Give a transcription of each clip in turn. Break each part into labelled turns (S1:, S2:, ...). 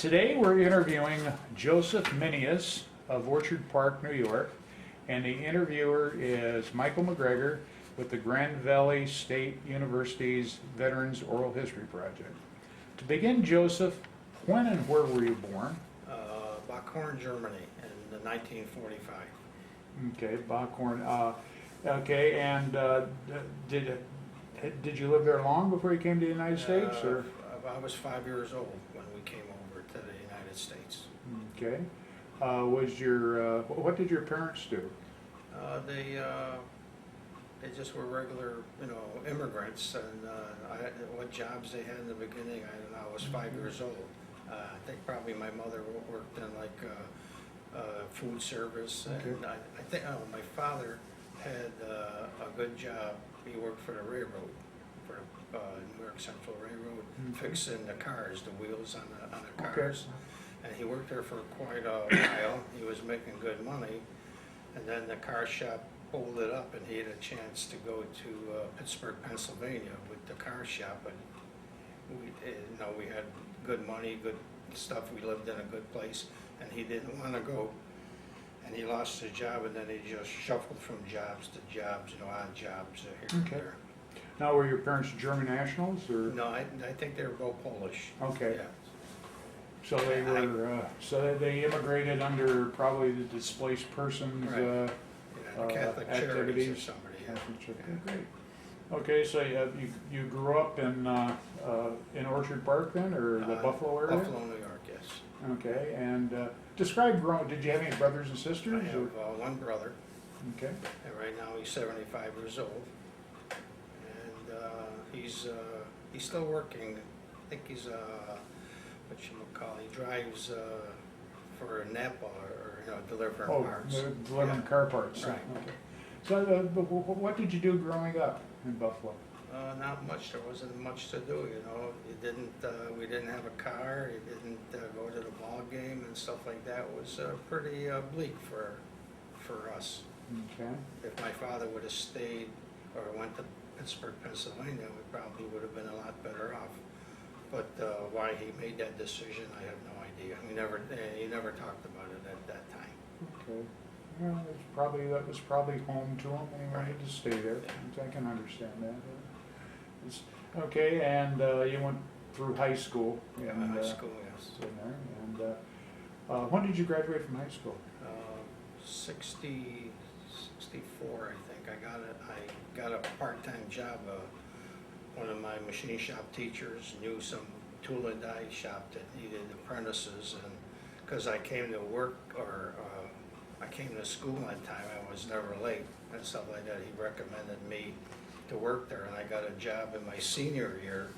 S1: Today we're interviewing Joseph Minias of Orchard Park, New York, and the interviewer is Michael McGregor with the Grand Valley State University's Veterans Oral History Project. To begin, Joseph, when and where were you born?
S2: Bockhorn, Germany in 1945.
S1: Okay, Bockhorn. Okay, and did you live there long before you came to the United States, or?
S2: I was 5 years old when we came over to the United States.
S1: Okay. What did your parents do?
S2: They just were regular, immigrants, and what jobs they had in the beginning, I don't know. I was 5 years old. I think probably my mother worked in food service,
S1: Okay.
S2: and I think my father had a good job. He worked for the railroad, for New York Central Railroad, fixing the cars, the wheels on the cars.
S1: Okay.
S2: And he worked there for quite a while. He was making good money, and then the car shop pulled it up, and he had a chance to go to Pittsburgh, Pennsylvania, with the car shop. But we had good money, good stuff. We lived in a good place, and he didn't want to go. And he lost his job, and then he just shuffled from jobs to jobs, odd jobs here and
S1: Okay.
S2: there.
S1: Now, were your parents German nationals, or?
S2: No, I think they were both Polish.
S1: Okay.
S2: Yeah.
S1: So they were. So they immigrated under probably the displaced persons.
S2: Right. The Catholic Charities or
S1: activities.
S2: somebody. Yeah.
S1: Catholic Charity. Great. Okay, so you grew up in Orchard Park then, or the Buffalo area?
S2: Buffalo, New York, yes.
S1: Okay, and describe growing. Did you have any brothers and sisters?
S2: I have one brother,
S1: Okay.
S2: and right now he's 75 years old, and he's still working. I think he's he drives for Napa or delivering parts.
S1: Delivering car parts.
S2: Right.
S1: Okay. So, what did you do growing up in Buffalo?
S2: Not much. There wasn't much to do. We didn't have a car. You didn't go to the ball game and stuff like that. It was pretty bleak for us.
S1: Okay.
S2: If my father would have stayed or went to Pittsburgh, Pennsylvania, we probably would have been a lot better off. But why he made that decision, I have no idea. He never talked about it at that time.
S1: Okay. Well, that was probably home to him, and he wanted
S2: Right.
S1: to stay there.
S2: Yeah.
S1: I can understand that. Okay, and you went through high school.
S2: Yeah,
S1: in,
S2: high school, yes.
S1: in there. And when did you graduate from high school?
S2: 64, I think. I got a part-time job. One of my machine shop teachers knew some tool and die shop that needed apprentices, and because I came to work I came to school on time, I was never late and stuff like that. He recommended me to work there, and I got a job in my senior year.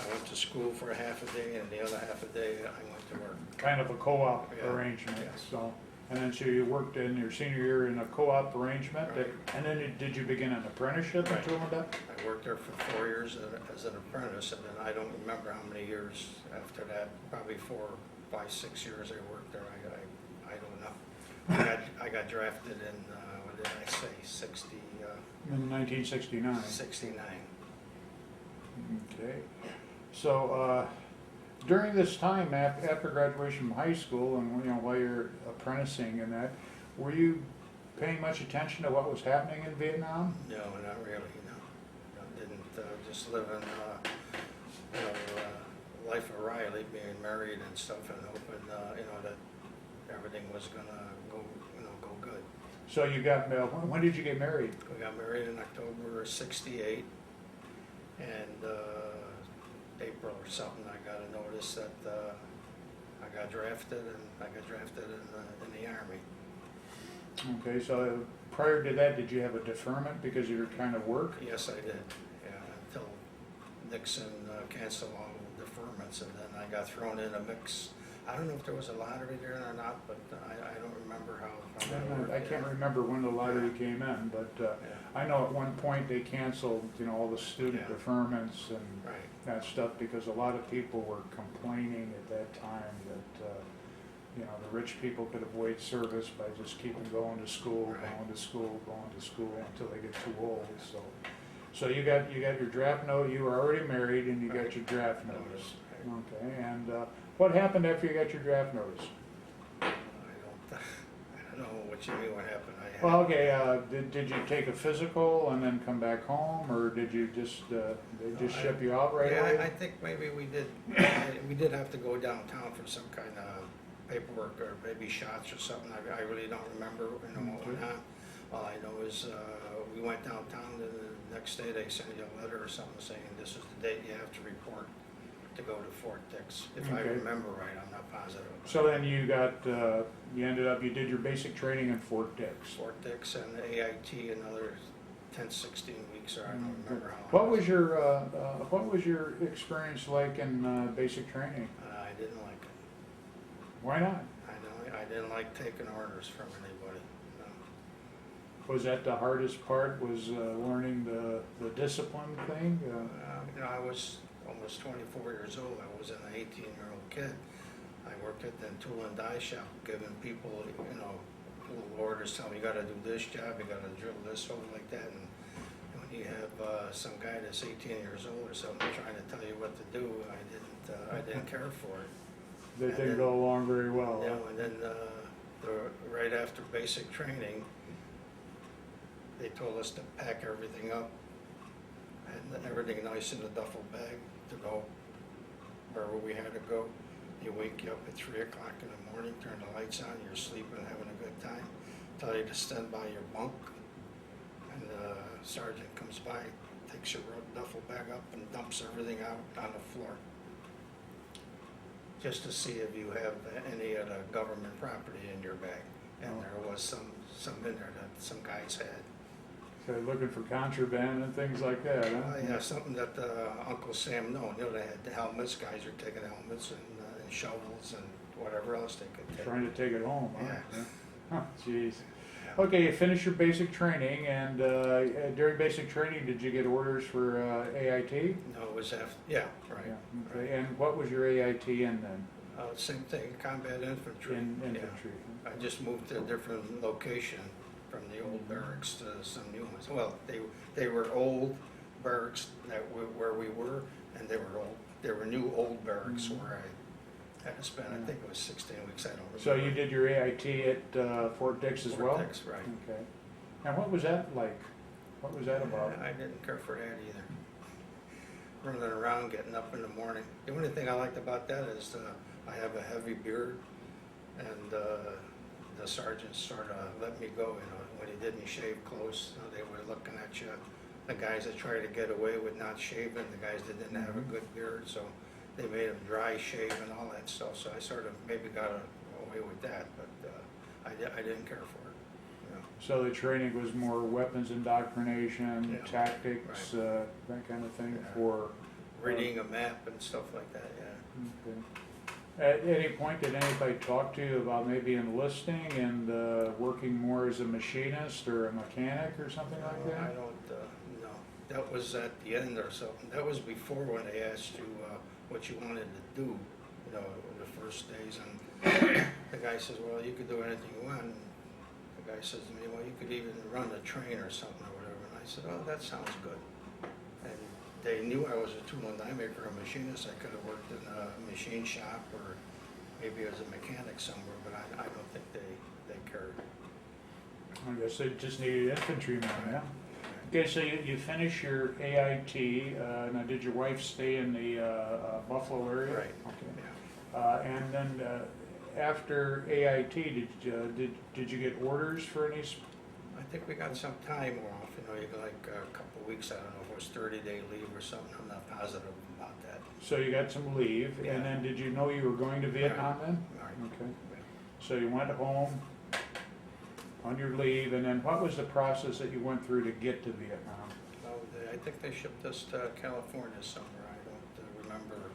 S2: I went to school for a half a day, and the other half a day I went to work.
S1: Kind of a co-op
S2: Yeah.
S1: arrangement.
S2: Yes.
S1: So, and then so you worked in your senior year in a co-op arrangement.
S2: Right.
S1: And then did you begin an apprenticeship
S2: Right.
S1: in tool and die?
S2: I worked there for 4 years as an apprentice, and then I don't remember how many years after that, probably 4, 5, 6 years I worked there. I don't know. I got drafted in, what did I say,
S1: In 1969.
S2: 69.
S1: Okay. So during this time after graduation from high school, and while you're apprenticing and that, were you paying much attention to what was happening in Vietnam?
S2: No, not really, no. Didn't, just living, life of Riley, being married and stuff, and hoping, that everything was gonna go good.
S1: So you got, when did you get married?
S2: We got married in October '68, and April or something, I got a notice that I got drafted, and I got drafted in the Army.
S1: Okay, so prior to that, did you have a deferment because you were trying to work?
S2: Yes, I did, yeah, until Nixon canceled all deferments, and then I got thrown in a mix. I don't know if there was a lottery there or not, but I don't remember how that worked.
S1: I can't remember when the lottery came in, but I know at one point they canceled, all the student
S2: Yeah.
S1: deferments and
S2: Right.
S1: that stuff, because a lot of people were complaining at that time that, the rich people could avoid service by just keeping going to school,
S2: Right.
S1: going to school, going to school until they get too old. So you got your draft note. You were already married, and you got
S2: Right.
S1: your draft
S2: Notice,
S1: notice.
S2: right.
S1: Okay, and What happened after you got your draft notice?
S2: I don't know what you mean, what happened. I had,
S1: Well, okay, did you take a physical and then come back home, or did you just, they just ship you out right
S2: yeah,
S1: away?
S2: I think maybe we did have to go downtown for some kind of paperwork or maybe shots or something. I really don't remember, what went on. All I know is, we went downtown and the next day they sent you a letter or something saying this is the date you have to report to go to Fort Dix. If I
S1: Okay.
S2: remember right, I'm not positive.
S1: So then you got, you did your basic training in Fort Dix.
S2: Fort Dix and the AIT another 10, 16 weeks, or I don't remember how long.
S1: What was your experience like in basic training?
S2: I didn't like it.
S1: Why not?
S2: I didn't like taking orders from anybody. No.
S1: Was that the hardest part, was learning the discipline thing?
S2: I was almost 24 years old. I was an 18-year-old kid. I worked at the tool and die shop, giving people, little orders, telling them you got to do this job, you got to drill this hole like that. And when you have some guy that's 18 years old or something trying to tell you what to do, I didn't care for it.
S1: That didn't go along very well.
S2: And then right after basic training, they told us to pack everything up and everything nice in the duffel bag to go wherever we had to go. They wake you up at 3 o'clock in the morning, turn the lights on, you're sleeping, having a good time, tell you to stand by your bunk, and the sergeant comes by, takes your duffel bag up and dumps everything out on the floor, just to see if you have any of the government property in your bag. And there was some in there that some guys had.
S1: So looking for contraband and things like that, huh?
S2: Yeah, something that Uncle Sam known. They had the helmets. Guys are taking helmets and shovels and whatever else they could take.
S1: Trying to take it home, huh?
S2: Yeah.
S1: Huh, jeez. Okay, you finished your basic training, and during basic training, did you get orders for AIT?
S2: No, it was after. Yeah, right.
S1: Yeah, okay. And what was your AIT in then?
S2: Same thing, combat infantry.
S1: Infantry.
S2: Yeah. I just moved to a different location from the old barracks to some new ones. Well, they were old barracks where we were, and they were new old barracks where I had to spend, I think it was 16 weeks, I don't remember.
S1: So you did your AIT at Fort Dix as well?
S2: Fort Dix, right.
S1: Okay. And what was that like? What was that about?
S2: I didn't care for that either. Running around, getting up in the morning. The only thing I liked about that is I have a heavy beard, and the sergeants sort of let me go, when he didn't shave close, they were looking at you. The guys that tried to get away with not shaving, the guys that didn't have a good beard, so they made them dry shave and all that stuff, so I sort of maybe got away with that, but I didn't care for it.
S1: So the training was more weapons indoctrination,
S2: Yeah.
S1: tactics,
S2: Right.
S1: that kind of thing
S2: Yeah.
S1: for...
S2: Reading a map and stuff like that, yeah.
S1: Okay. At any point, did anybody talk to you about maybe enlisting and working more as a machinist or a mechanic or something like
S2: No,
S1: that?
S2: I don't, no. That was at the end or something. That was before when they asked you what you wanted to do, the first days. And the guy says, well, you could do anything you want. And the guy says to me, well, you could even run a train or something or whatever. And I said, oh, that sounds good. And they knew I was a tool and die maker, a machinist. I could have worked in a machine shop or maybe as a mechanic somewhere, but I don't think they cared.
S1: I guess they just needed infantrymen, yeah? Okay, so you finish your AIT, now did your wife stay in the Buffalo area?
S2: Right.
S1: Okay.
S2: Yeah.
S1: And then after AIT, did you get orders for any?
S2: I think we got some time off, you got like a couple of weeks, I don't know if it was 30-day leave or something, I'm not positive about that.
S1: So you got some leave,
S2: Yeah.
S1: and then did you know you were going to Vietnam then?
S2: Right.
S1: Okay. So you went home on your leave, and then what was the process that you went through to get to Vietnam?
S2: Well, I think they shipped us to California somewhere, I don't remember,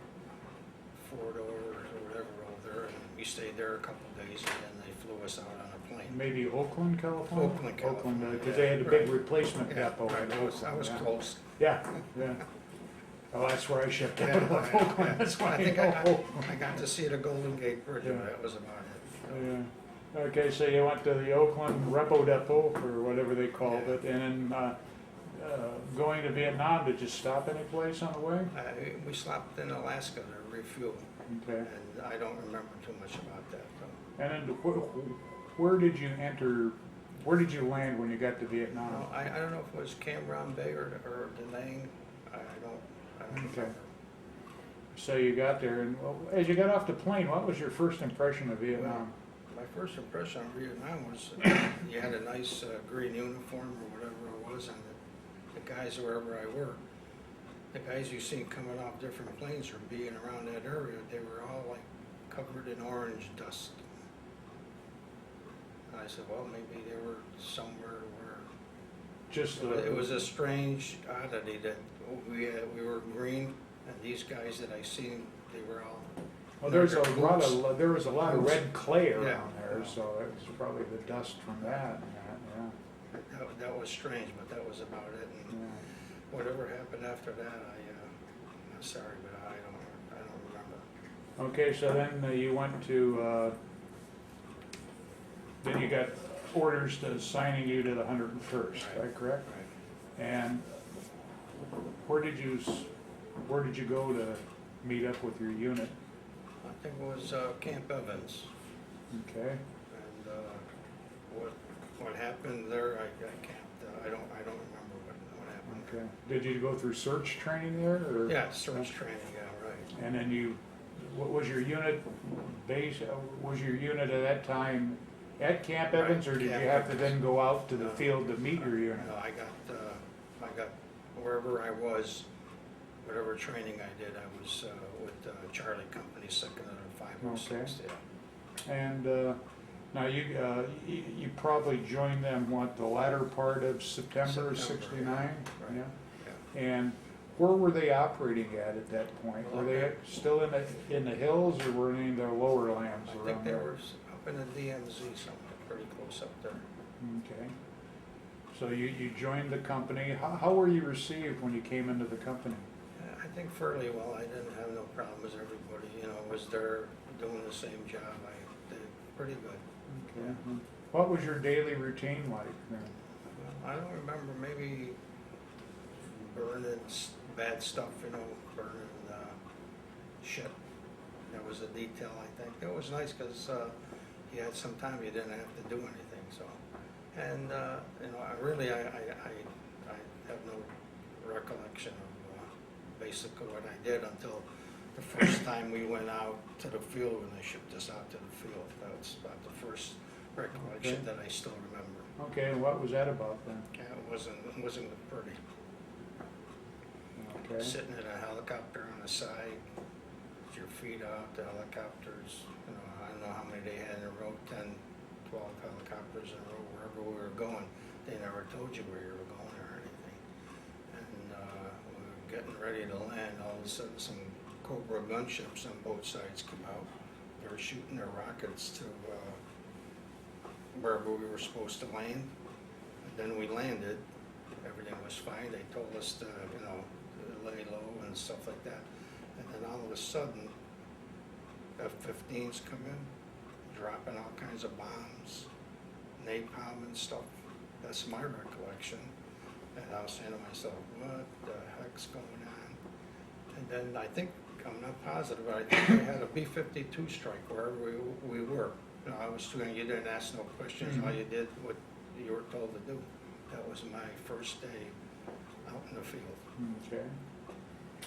S2: Fort Ord or whatever over there, and we stayed there a couple of days, and then they flew us out on a plane.
S1: Maybe Oakland, California?
S2: Oakland, California,
S1: because
S2: yeah,
S1: they had a big
S2: right.
S1: replacement
S2: Yeah,
S1: depot
S2: right,
S1: in
S2: I was
S1: Oakland.
S2: close.
S1: Yeah, yeah. Well, that's where I shipped out
S2: Yeah,
S1: of Oakland, that's why I
S2: think
S1: know
S2: I
S1: Oakland.
S2: got to see the Golden Gate Bridge,
S1: Yeah.
S2: but that was about it.
S1: Yeah. Okay, so you went to the Oakland Repo Depot, or whatever they called
S2: Yeah.
S1: it, and then going to Vietnam, did you stop any place on the way?
S2: We stopped in Alaska to refuel.
S1: Okay.
S2: And I don't remember too much about that, though.
S1: And then where did you enter, where did you land when you got to Vietnam?
S2: No, I don't know if it was Cam Ranh Bay or Da Nang. I don't
S1: Okay.
S2: remember.
S1: So you got there, and as you got off the plane, what was your first impression of Vietnam?
S2: My first impression of Vietnam was you had a nice green uniform or whatever it was, and the guys wherever I were, the guys you seen coming off different planes or being around that area, they were all like covered in orange dust. And I said, well, maybe they were somewhere where
S1: Just
S2: it was a strange oddity that we were green, and these guys that I seen, they were all.
S1: well, there was a lot of red clay around
S2: Yeah.
S1: there, so it was probably the dust from that. Yeah.
S2: That was strange, but that was about it. And
S1: Yeah.
S2: whatever happened after that, I'm sorry, but I don't remember.
S1: Okay, so then you went to, then you got orders to assigning you to the 101st,
S2: Right.
S1: right, correct?
S2: Right.
S1: And where did you go to meet up with your unit?
S2: I think it was Camp Evans,
S1: Okay,
S2: and what happened there, I can't. I don't remember what happened.
S1: okay. Did you go through search training there, or?
S2: Yeah, search training. Yeah, right.
S1: And then what was your unit base, was your unit at that time at Camp
S2: Right,
S1: Evans, or did you
S2: Camp
S1: have to
S2: Evans.
S1: then go out to the
S2: No.
S1: field to meet your unit?
S2: No, I got wherever I was, whatever training I did, I was with Charlie Company, second of the 506.
S1: Okay.
S2: Yeah.
S1: And now you probably joined them, what, the latter part of September of
S2: September,
S1: '69?
S2: right.
S1: Yeah.
S2: Yeah.
S1: And where were they operating at that point? Were they still in the hills, or were they in the lower lands
S2: I
S1: around
S2: think they
S1: there?
S2: were up in the DMZ somewhere, pretty close up there.
S1: Okay. So you joined the company. How were you received when you came into the company?
S2: I think fairly well. I didn't have no problems. Everybody, was there doing the same job. I did pretty good.
S1: Okay. What was your daily routine like then?
S2: I don't remember, maybe burning bad stuff, burning shit. That was a detail, I think. It was nice because you had some time you didn't have to do anything. So, and I have no recollection of basically what I did until the first time we went out to the field when they shipped us out to the field. That's about the first recollection
S1: Okay.
S2: that I still remember.
S1: Okay, and what was that about then?
S2: Yeah, it wasn't pretty.
S1: Okay.
S2: Sitting in a helicopter on the side, with your feet out, the helicopters, I don't know how many they had in a row, 10, 12 helicopters in a row, wherever we were going. They never told you where you were going or anything. And we were getting ready to land, all of a sudden some Cobra gunships on both sides come out. They were shooting their rockets to wherever we were supposed to land. And then we landed, everything was fine. They told us to, lay low and stuff like that. And then all of a sudden, F-15s come in, dropping all kinds of bombs, napalm and stuff. That's my recollection. And I was saying to myself, what the heck's going on? And then I'm not positive, but I think they had a B-52 strike wherever we were. I was doing, you didn't ask no questions, all you did what you were told to do. That was my first day out in the field.
S1: Okay.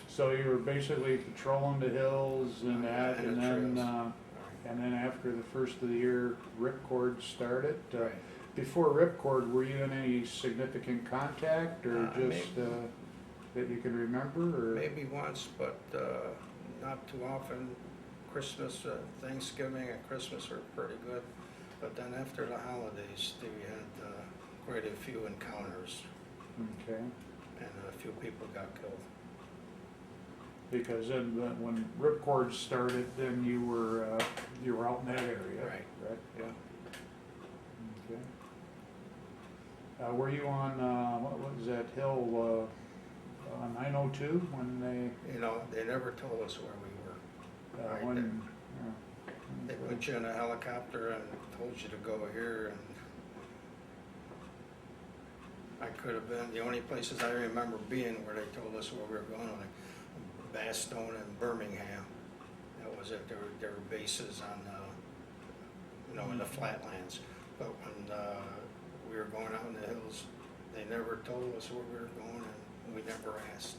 S1: So you were basically patrolling the hills and that,
S2: And
S1: and
S2: the
S1: then,
S2: trails.
S1: and then after the first of the year, Ripcord started.
S2: Right.
S1: Before Ripcord, were you in any significant contact, or just that you can remember, or?
S2: Maybe once, but not too often. Christmas, Thanksgiving and Christmas were pretty good. But then after the holidays, we had quite a few encounters,
S1: Okay.
S2: and a few people got killed.
S1: Because then when Ripcord started, then you were out in that area.
S2: Right.
S1: Right?
S2: Yeah.
S1: Okay. Were you on, what was that hill, on 902 when
S2: They never told us where we were. Right
S1: when,
S2: there.
S1: yeah.
S2: They put you in a helicopter and told you to go here, and I could have been, the only places I remember being where they told us where we were going, like Bastogne and Birmingham. That was it. There were bases on, you know, in the flatlands. But when we were going out in the hills, they never told us where we were going, and we never asked.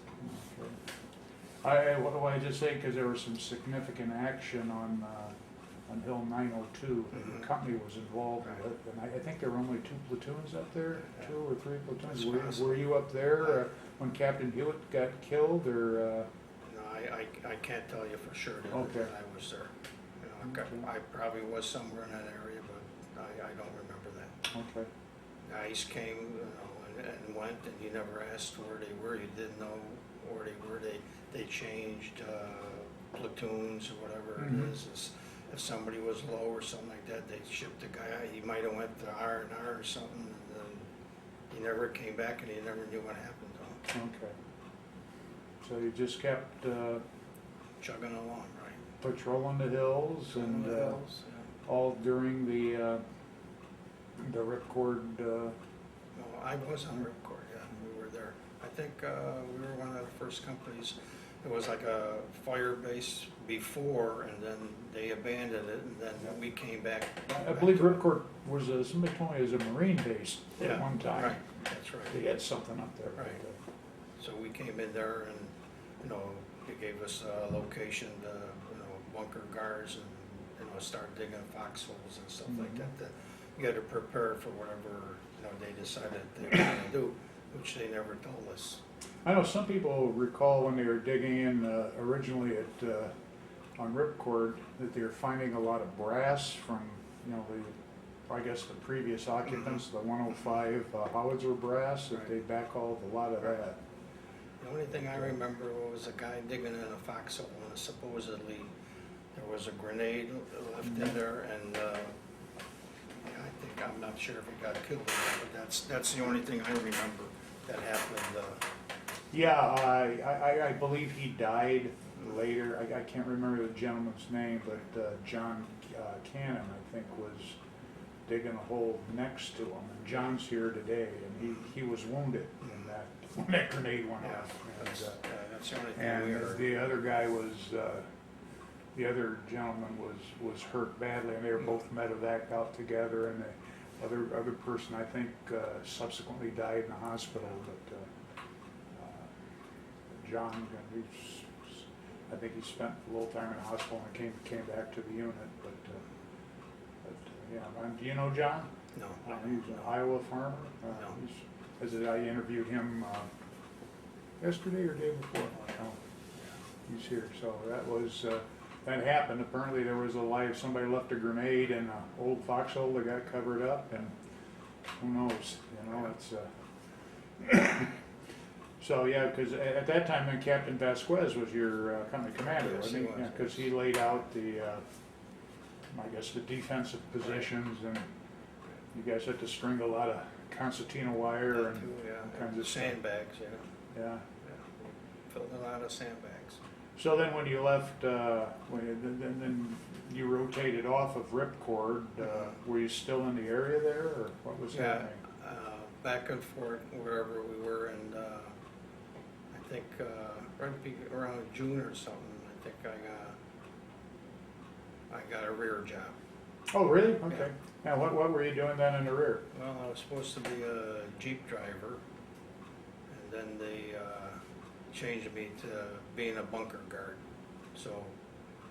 S1: What do I just say, because there was some significant action on Hill 902, and the company was involved with it, and I think there were only 2 platoons up there, 2 or 3 platoons. Were you up there when Captain Hewitt got killed, or?
S2: No, I can't tell you for sure that
S1: Okay.
S2: that I was there. You know, I probably was somewhere in that area, but I don't remember that.
S1: Okay.
S2: Guys came, you know, and went, and you never asked where they were. You didn't know where they were. They changed platoons or whatever it is. If somebody was low or something like that, they shipped the guy out. He might have went to R&R or something, and then he never came back, and he never knew what happened to him.
S1: Okay. So you just kept
S2: Chugging along, right?
S1: patrolling the hills and
S2: What else? Yeah.
S1: all during the Ripcord.
S2: No, I was on Ripcord, yeah, we were there. I think we were one of the first companies. It was like a fire base before, and then they abandoned it, and then we came back.
S1: I believe Ripcord was somebody told me it was a Marine base at
S2: Yeah,
S1: one time.
S2: right, that's right.
S1: They had something up there.
S2: Right. So we came in there, and, you know, they gave us a location to, you know, bunker guards and, you know, start digging foxholes and stuff like that. You had to prepare for whatever, you know, they decided they were going to do, which they never told us.
S1: I know some people recall when they were digging in originally on Ripcord that they were finding a lot of brass from, you know, I guess the previous occupants, the 105 howitzer brass, that they backhauled a lot of that.
S2: The only thing I remember was a guy digging in a foxhole, and supposedly there was a grenade left in there, and I'm not sure if he got killed or not, but that's the only thing I remember that happened.
S1: Yeah, I believe he died later. I can't remember the gentleman's name, but John Cannon, I think, was digging a hole next to him. And John's here today, and he was wounded in that when that grenade went off.
S2: That's the only thing we
S1: And
S2: heard.
S1: the other guy was, the other gentleman was hurt badly, and they were both medevaced out together, and the other person, I think, subsequently died in the hospital, but John, I think he spent a little time in the hospital and came back to the unit, but yeah, do you know John?
S2: No.
S1: He's an Iowa farmer.
S2: No.
S1: I interviewed him yesterday or day before. No, he's here. So that happened. Apparently there was somebody left a grenade in an old foxhole that got covered up, and who knows? You know, it's. So yeah, because at that time, then Captain Vasquez was your company commander,
S2: Yes,
S1: wasn't he?
S2: he was,
S1: Yeah, because he laid out the, I guess, the defensive positions, and you guys had to string a lot of concertina wire and kinds of stuff.
S2: Sandbags, yeah.
S1: Yeah.
S2: Filled a lot of sandbags.
S1: So then when you left, then you rotated off of Ripcord, were you still in the area there, or what was happening?
S2: Back and forth wherever we were, and I think around June or something, I think I got a rear job.
S1: Oh, really? Okay. Now, what were you doing then in the rear?
S2: Well, I was supposed to be a Jeep driver, and then they changed me to being a bunker guard. So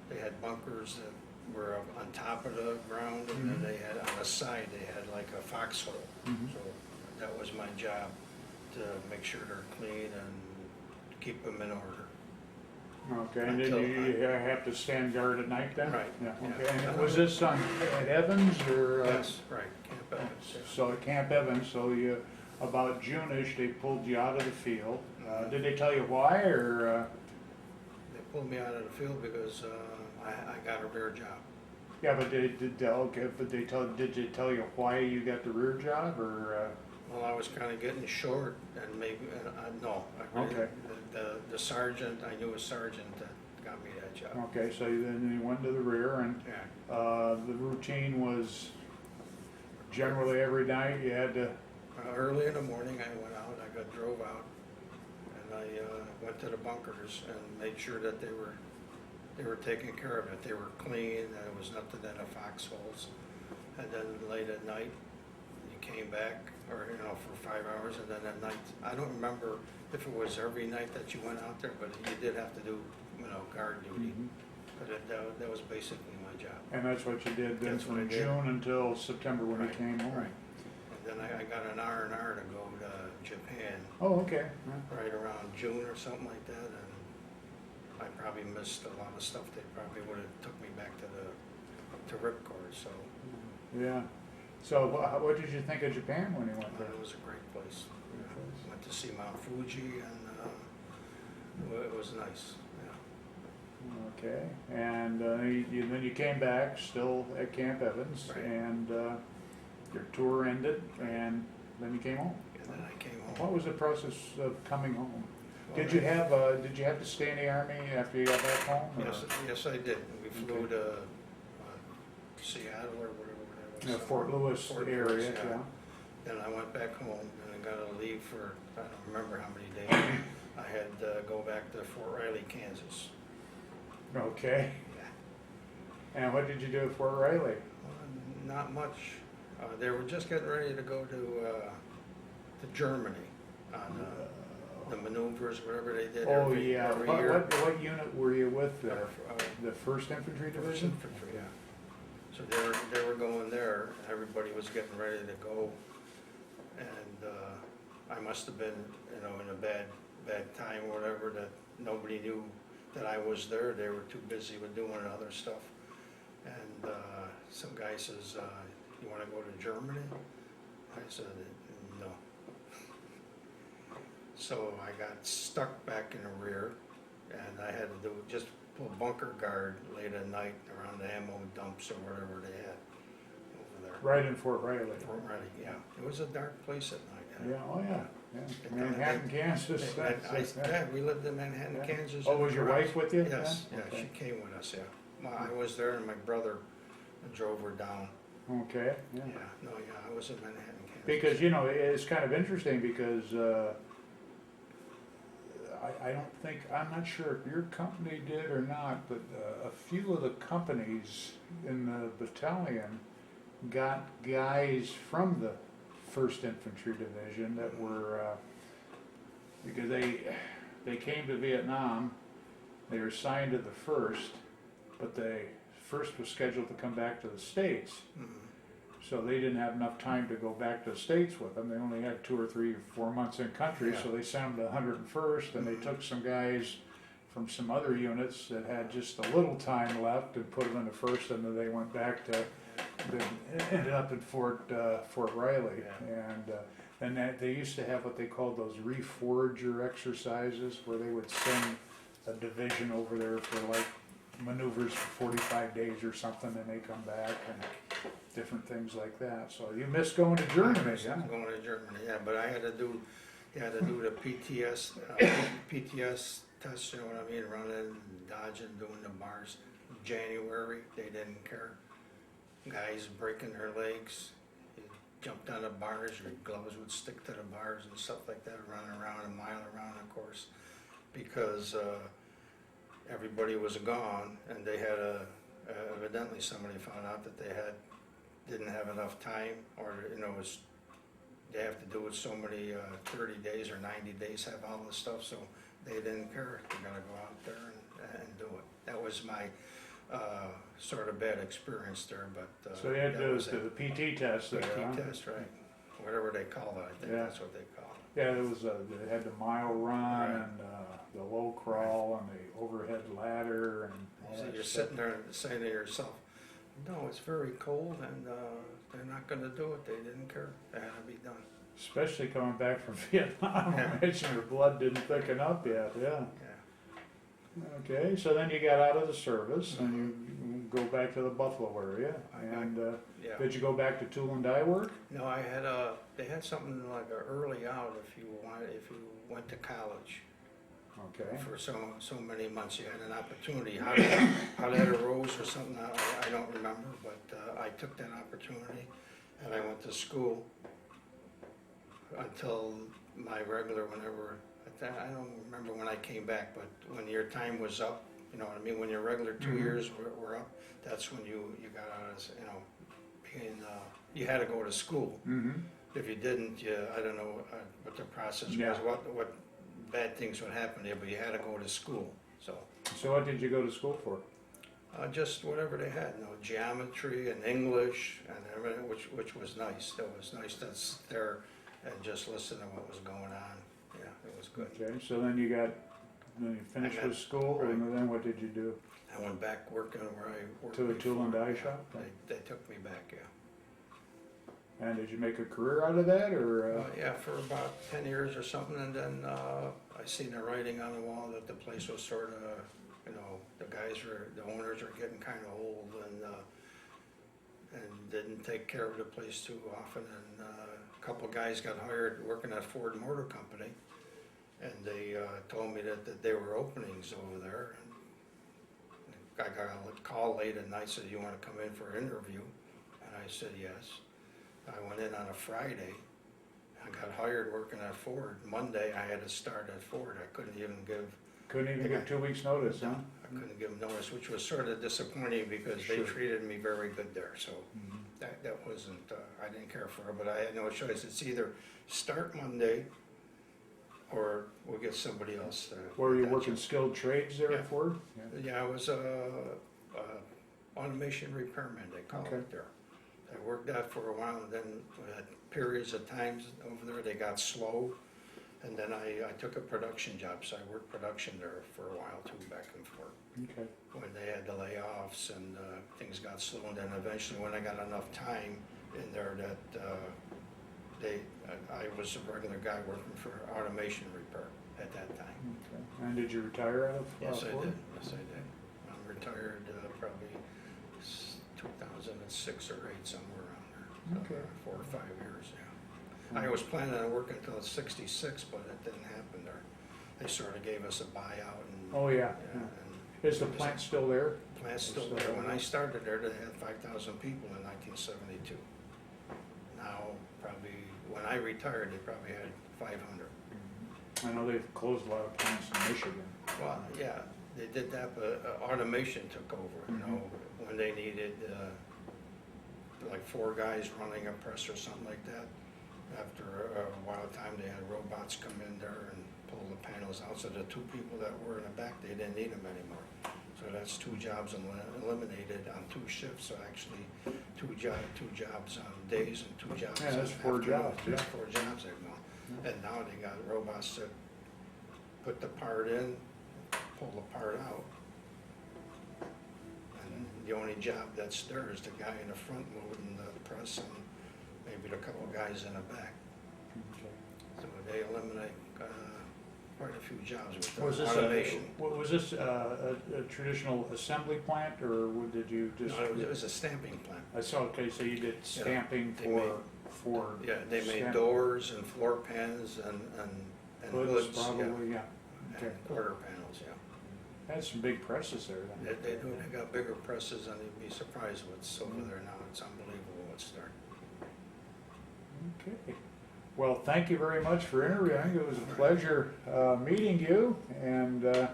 S2: they had bunkers that were on top of the ground, and then they had on the side, they had like a foxhole. So that was my job, to make sure they're clean and keep them in order.
S1: Okay, and then you have to stand guard at night then?
S2: Right,
S1: Yeah,
S2: yeah.
S1: okay. And was this at Evans or?
S2: Yes, right, Camp Evans, yeah.
S1: So at Camp Evans, so about June-ish, they pulled you out of the field. Did they tell you why, or?
S2: They pulled me out of the field because I got a rear job.
S1: Yeah, but did they tell you why you got the rear job, or?
S2: Well, I was kind of getting short, and maybe, no.
S1: Okay.
S2: The sergeant, I knew a sergeant that got me that job.
S1: Okay, so then you went to the rear, and
S2: Yeah.
S1: the routine was generally every night you had to.
S2: Early in the morning, I went out, drove out, and I went to the bunkers and made sure that they were they were taking care of it, they were clean, there was nothing in the foxholes. And then late at night, you came back, or, you know, for 5 hours, and then at night, I don't remember if it was every night that you went out there, but you did have to do, you know, guard duty.
S1: Mhm.
S2: But that was basically my job.
S1: And that's what you did then
S2: That's what I
S1: from
S2: did.
S1: June until September when you
S2: Right,
S1: came home?
S2: right. And then I got an R&R to go to Japan
S1: Oh, okay. Yeah.
S2: right around June or something like that, and I probably missed a lot of stuff. They probably would have took me back to Ripcord, so
S1: Yeah. So what did you think of Japan when you went there?
S2: it was a great place. Went to see Mount Fuji, and it was nice. Yeah.
S1: Okay, and then you came back, still at Camp Evans,
S2: Right.
S1: and your tour ended, and then you came home.
S2: And then I came
S1: What
S2: home.
S1: was the process of coming home?
S2: Well,
S1: Did you have to stay in the Army after you got back home? or-
S2: Yes, I did. We flew
S1: Okay.
S2: to Seattle or whatever it was.
S1: Yeah, Fort Lewis
S2: Fort
S1: area,
S2: Lewis,
S1: yeah.
S2: Then I went back home and I got to leave for, I don't remember how many days. I had to go back to Fort Riley, Kansas.
S1: Okay,
S2: Yeah.
S1: and what did you do at Fort Riley?
S2: Well, not much. They were just getting ready to go to Germany on the maneuvers, whatever they did
S1: Oh,
S2: every
S1: yeah,
S2: year.
S1: what unit were you with there?
S2: Uh,
S1: The First Infantry
S2: First
S1: Division?
S2: Infantry, yeah. So they were going there, everybody was getting ready to go, and I must have been, you know, in a bad time or whatever, that nobody knew that I was there. They were too busy with doing other stuff. And some guy says, you wanna go to Germany? I said, no. So I got stuck back in the rear, and I had to do just pull bunker guard late at night around the ammo dumps or whatever they had over there.
S1: Right in Fort Riley?
S2: Fort Riley, yeah. It was a dark place at night.
S1: Yeah, oh yeah, yeah. Manhattan, Kansas.
S2: Yeah, we lived in Manhattan,
S1: Yeah.
S2: Kansas.
S1: Oh, was your wife with you?
S2: Yes,
S1: then?
S2: yeah,
S1: Okay.
S2: she came with us, yeah. Well, I was there and my brother drove her down.
S1: Okay, yeah.
S2: Yeah, no, yeah, I was in Manhattan, Kansas.
S1: Because, you know, it's kind of interesting because I don't think, I'm not sure if your company did or not, but a few of the companies in the battalion got guys from the First Infantry Division that were, because they came to Vietnam, they were assigned to the First, but the First was scheduled to come back to the States.
S2: Mhm.
S1: So they didn't have enough time to go back to the States with them. They only had 2 or 3 or 4 months in country,
S2: Yeah.
S1: so they sent them to 101st, and they took some guys from some other units that had just a little time left and put them in the first, and then they went back to, ended up at Fort Riley.
S2: Yeah.
S1: And they used to have what they called those reforger exercises, where they would send a division over there for like maneuvers for 45 days or something, and they come back and different things like that. So you missed going to Germany, yeah?
S2: Going to Germany, yeah, but I had to do the PTS, PTS test, you know what I mean, running, dodging, doing the bars. January, they didn't care. Guys breaking their legs, you jumped on the bars, your gloves would stick to the bars and stuff like that, running around a mile around, of course, because everybody was gone, and they had evidently somebody found out that didn't have enough time, or, you know, they have to do it so many, 30 days or 90 days, have all this stuff, so they didn't care. They gotta go out there and do it. That was my, sort of bad experience there, but,
S1: So you had
S2: that
S1: to
S2: was
S1: do the PT test there, huh?
S2: PT test, right, whatever they call it, I think
S1: Yeah.
S2: that's what they call it.
S1: Yeah, it was, they had the mile run
S2: Right.
S1: and the low crawl and the overhead ladder and all
S2: So
S1: that
S2: you're
S1: stuff.
S2: sitting there and saying to yourself, no, it's very cold and, they're not gonna do it, they didn't care, it had to be done.
S1: Especially coming back from Vietnam, I
S2: Yeah.
S1: imagine your blood didn't thicken up yet, yeah.
S2: Yeah,
S1: Okay, so then you got out of the service and you go back to the Buffalo area, and
S2: yeah.
S1: did you go back to tool and die work?
S2: No, they had something like a early out if you went to college.
S1: Okay,
S2: For so many months, you had an opportunity. How that arose or something, I don't remember, but I took that opportunity and I went to school until my regular, I don't remember when I came back, but when your time was up, You know what I mean? When your regular 2
S1: Mhm.
S2: years were up, that's when you got out of, you know, being, you had to go to school.
S1: Mm-hmm.
S2: If you didn't, I don't know what the process was,
S1: Yeah.
S2: what bad things would happen there, but you had to go to school, so.
S1: So what did you go to school for?
S2: Just whatever they had, you know, geometry and English and everything, which was nice. It was nice to sit there and just listen to what was going on. Yeah, it was good.
S1: Okay, so then you finished with school,
S2: right.
S1: and then what did you do?
S2: I went back working where I worked
S1: To the tool and
S2: before.
S1: die
S2: Yeah,
S1: shop?
S2: They took me back, yeah.
S1: And did you make a career out of that, or?
S2: Yeah, for about 10 years or something, and then I seen the writing on the wall that the place was sort of, you know, the owners were getting kind of old and didn't take care of the place too often, and a couple guys got hired working at Ford Motor Company, and they told me that there were openings over there. And I got a call late at night, said, "You want to come in for an interview?" And I said yes. I went in on a Friday. I got hired working at Ford. Monday, I had to start at Ford. I couldn't even give,
S1: Couldn't even give 2 weeks' notice, huh?
S2: I couldn't give notice, which was sort of disappointing because they
S1: Sure.
S2: treated me very good there. So
S1: Mhm.
S2: that wasn't, I didn't care for it, but I had no choice. It's either start Monday or we'll get somebody else.
S1: Were you
S2: that
S1: working
S2: job.
S1: skilled trades there
S2: Yeah.
S1: at Ford?
S2: Yeah, I was automation repairman, they call
S1: Okay.
S2: it there. I worked that for a while, and then we had periods of times over there, they got slow. And then I took a production job, so I worked production there for a while too, back and forth.
S1: Okay.
S2: When they had the layoffs and things got slow, and then eventually when I got enough time in there that I was a regular guy working for automation repair at that time.
S1: Okay. And did you retire out of
S2: Yes, I
S1: Ford?
S2: did, yes, I did. I'm retired probably 2006 or 8, somewhere around there. So,
S1: Okay.
S2: 4 or 5 years, yeah. I was planning on working until 66, but it didn't happen there. They sort of gave us a buyout and.
S1: Oh, yeah.
S2: and
S1: Is the plant still there?
S2: Plant's still there. When I started there, they had 5,000 people in 1972. Now, probably, when I retired, they probably had 500.
S1: I know they've closed a lot of plants in Michigan.
S2: Well, yeah, they did that, but automation took over, you know, when they needed, like 4 guys running a press or something like that. After a while of time, they had robots come in there and pull the panels out, so the 2 people that were in the back, they didn't need them anymore. So that's 2 jobs eliminated on 2 shifts, so actually 2 jobs on days and 2 jobs on
S1: Yeah, that's 4
S2: afternoons.
S1: jobs,
S2: That's
S1: yeah.
S2: 4 jobs they've gone. And now they got robots that put the part in, pull the part out. And the only job that's there is the guy in the front loading the press and maybe the couple guys in the back.
S1: Okay.
S2: So they eliminate quite a few jobs with
S1: Was
S2: the
S1: this
S2: automation.
S1: was this a traditional assembly plant, or did you just?
S2: No, it was a stamping plant.
S1: I saw. Okay, so you did stamping
S2: they
S1: for.
S2: Yeah, they made
S1: stamp-
S2: doors and floor pans and
S1: hoods,
S2: hoods,
S1: probably. Yeah. Okay.
S2: and quarter panels, yeah.
S1: Had some big presses there. Then.
S2: They do, they got bigger presses and you'd be surprised what's over there now. It's unbelievable what's there.
S1: Okay. Well, thank you very much for interviewing. It was a pleasure meeting you, and we'll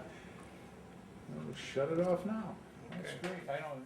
S1: shut it off now. That's
S2: Okay.
S1: great. I don't.